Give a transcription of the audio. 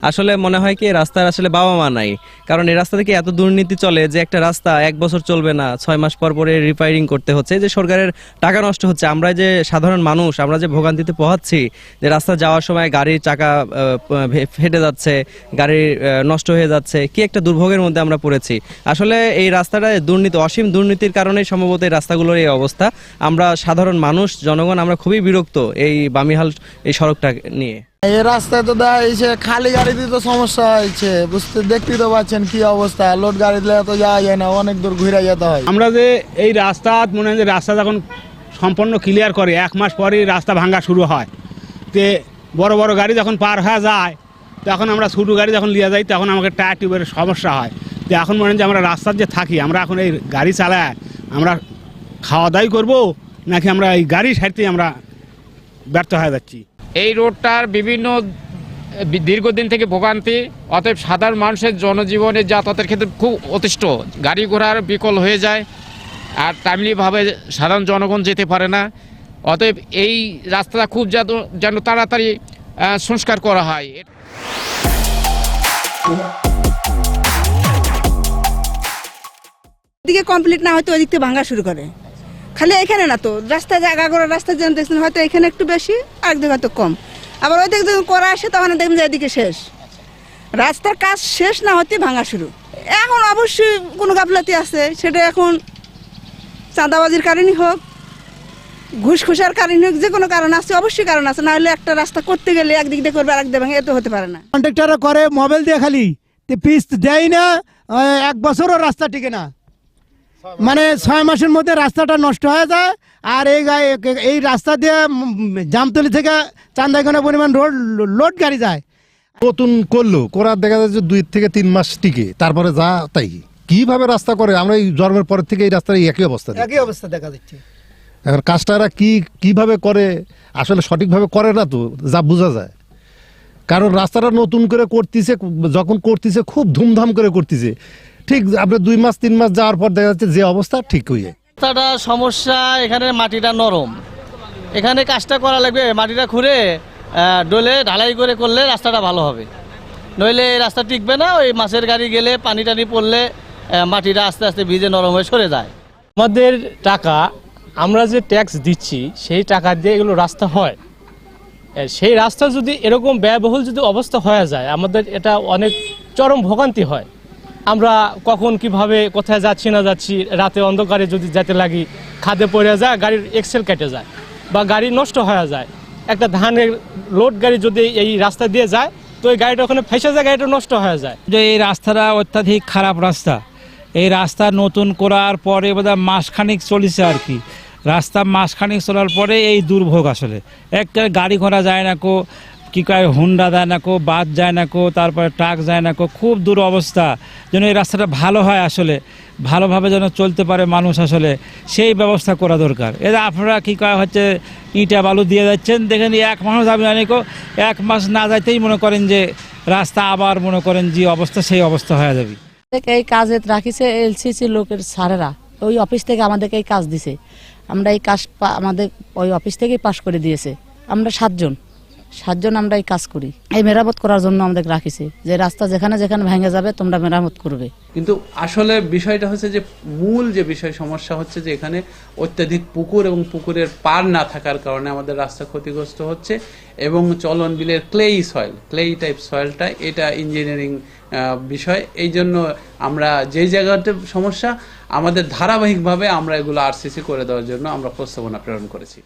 আসলে মনে হয় কি রাস্তার আসলে বাবা মা নাই। কারণ এই রাস্তা থেকে এত দুর্নীতি চলে যে একটা রাস্তা 1 বছর চলবে না, 6 মাস পর পরে রিপেয়ারিং করতে হচ্ছে। এই যে সরকারের টাকা নষ্ট হচ্ছে, আমরা যে সাধারণ মানুষ আমরা যে ভোগান্তিতে পোহাচ্ছি, যে রাস্তা যাওয়ার সময় গাড়ির চাকা ফেটে যাচ্ছে, গাড়ি নষ্ট হয়ে যাচ্ছে, কি একটা দুর্ভোগের মধ্যে আমরা পড়েছি। আসলে এই রাস্তাটা দুর্নীতি, অসীম দুর্নীতির কারণে সম্ভবত এই রাস্তাগুলোর এই অবস্থা। আমরা সাধারণ মানুষ জনগণ আমরা খুবই বিরক্ত এই বামিহাল এই সড়কটা নিয়ে। এই রাস্তায় তো দেখা যাচ্ছে খালি গাড়ি দিয়ে তো সমস্যা হয়েছে, দেখতেই তো পাচ্ছেন কি অবস্থা। লোড গাড়ি দিলে তো যাওয়া যায় না, অনেক দূর ঘুরে যেতে হয়। আমরা যে এই রাস্তা মনে হয় যে রাস্তা যখন সম্পূর্ণ ক্লিয়ার করে 1 মাস পরেই রাস্তা ভাঙা শুরু হয়, তে বড় বড় গাড়ি যখন পার হয়ে যায় তখন আমরা ছোটো গাড়ি যখন নিয়ে যাই তখন আমাকে টায়ার টিউবের সমস্যা হয়। তো এখন মনে হয় যে আমরা রাস্তার যে থাকি, আমরা এখন এই গাড়ি চালায় আমরা খাওয়া দাওয়াই করবো নাকি আমরা এই গাড়ি সারতেই আমরা ব্যর্থ হয়ে যাচ্ছি। এই রোডটার বিভিন্ন দীর্ঘদিন থেকে ভোগান্তি, অতএব সাধারণ মানুষের জনজীবনের যাতায়াতের ক্ষেত্রে খুব অতিষ্ঠ, গাড়ি ঘোড়ার বিকল হয়ে যায় আর টাইমলিভাবে সাধারণ জনগণ যেতে পারে না। অতএব এই রাস্তাটা খুব যেন তাড়াতাড়ি সংস্কার করা হয়। দিকে কমপ্লিট না হয়তো ওই দিক থেকে ভাঙা শুরু করে। খালি এখানে না তো, রাস্তা জায়গা করে রাস্তা যেন দেখছেন হয়তো এখানে একটু বেশি, আরেকদিকে হয়তো কম। আবার ওই দিক যখন করা আসে তখন দেখবেন যে এদিকে শেষ, রাস্তার কাজ শেষ না হতে ভাঙা শুরু। এখন অবশ্যই কোনো গাফলাতি আছে, সেটা এখন চাঁদাবাজির কারণই হোক, ঘুষ খুশার কারণই হোক, যে কোনো কারণ আছে, অবশ্যই কারণ আছে। না হলে একটা রাস্তা করতে গেলে একদিক দিয়ে করবে, আরেক দিয়ে ভাঙে, এ তো হতে পারে না। কন্ট্রাক্টররা করে মোবাইল দিয়ে খালি পিস দেয় না, 1 বছরও রাস্তা টিকে না, মানে 6 মাসের মধ্যে রাস্তাটা নষ্ট হয়ে যায়। আর এই রাস্তা দিয়ে জামতলি থেকে চান্দাইখানা পরিমাণ লোড গাড়ি যায়। নতুন করলো করার দেখা যাচ্ছে 2 থেকে 3 মাস টিকে, তারপরে যা তাই। কিভাবে রাস্তা করে, আমরা এই জন্মের পর থেকে এই রাস্তার একই অবস্থা দেখা যাচ্ছে। এখন কাজটা কিভাবে করে আসলে সঠিকভাবে করে না তো, যা বোঝা যায়। কারণ রাস্তাটা নতুন করে করতেছে, যখন করতেছে খুব ধুমধাম করে করতেছে, ঠিক আপনার 2 মাস 3 মাস যাওয়ার পর দেখা যাচ্ছে যে অবস্থা ঠিক হয়ে। রাস্তাটা সমস্যা, এখানে মাটিটা নরম, এখানে কাজটা করা লাগবে, মাটিটা খুঁড়ে ডলে ঢালাই করলে রাস্তাটা ভালো হবে, নইলে এই রাস্তা টিকবে না। ওই মাছের গাড়ি গেলে পানি টানি পড়লে মাটিটা আস্তে আস্তে ভিজে নরম হয়ে সরে যায়। আমাদের টাকা, আমরা যে ট্যাক্স দিচ্ছি সেই টাকা দিয়ে এগুলো রাস্তা হয়, সেই রাস্তা যদি এরকম ব্যয়বহুল যদি অবস্থা হয়ে যায়, আমাদের এটা অনেক চরম ভোগান্তি হয়। আমরা কখন কিভাবে কোথায় যাচ্ছি না যাচ্ছি, রাতে অন্ধকারে যদি যেতে লাগি, খাদে পড়ে যায়, গাড়ির এক্সেল কেটে যায় বা গাড়ি নষ্ট হয়ে যায়। একটা ধানের লোড গাড়ি যদি এই রাস্তা দিয়ে যায় তো এই গাড়িটা ওখানে ফেসে যায়, গাড়িটা নষ্ট হয়ে যায়। যে এই রাস্তাটা অত্যাধিক খারাপ রাস্তা, এই রাস্তা নতুন করার পরে বোধহয় মাসখানিক চলেছে আর কি। রাস্তা মাসখানিক চলার পরে এই দুর্ভোগ, আসলে একটা গাড়ি ঘোড়া যায় না কো, কী কয় হুন্ডা যায় না কো, বাস যায় না কো, তারপরে ট্রাক যায় না কো, খুব দূর অবস্থা। যেন এই রাস্তাটা ভালো হয়, আসলে ভালোভাবে যেন চলতে পারে মানুষ, আসলে সেই ব্যবস্থা করা দরকার। এরা আপনারা কী কয় হচ্ছে ইটা বালু দিয়ে যাচ্ছেন, দেখেন 1 মাস যাবে অনেক, 1 মাস না যাইতেই মনে করেন যে রাস্তা আবার মনে করেন যে অবস্থা সেই অবস্থা হয়ে যাবে। এই কাজে রাখিছে এলসিসি লোকের স্যারেরা, ওই অফিস থেকে আমাদেরকে এই কাজ দিছে। আমরা এই কাজ আমাদের ওই অফিস থেকেই পাশ করে দিয়েছে। আমরা 7জন আমরা এই কাজ করি, এই মেরামত করার জন্য আমাদের রাখিছে, যে রাস্তা যেখানে যেখানে ভেঙে যাবে তোমরা মেরামত করবে। কিন্তু আসলে বিষয়টা হচ্ছে যে মূল যে বিষয় সমস্যা হচ্ছে যে এখানে অত্যাধিক পুকুর এবং পুকুরের পার না থাকার কারণে আমাদের রাস্তা ক্ষতিগ্রস্ত হচ্ছে। এবং চলন বিলের ক্লেই টাইপ সয়েলটা, এটা ইঞ্জিনিয়ারিং বিষয়। এই জন্য আমরা যেই জায়গাতে সমস্যা, আমাদের ধারাবাহিকভাবে আমরা এগুলো আরসিসি করে দেওয়ার জন্য আমরা প্রস্তাবনা প্রেরণ করেছি।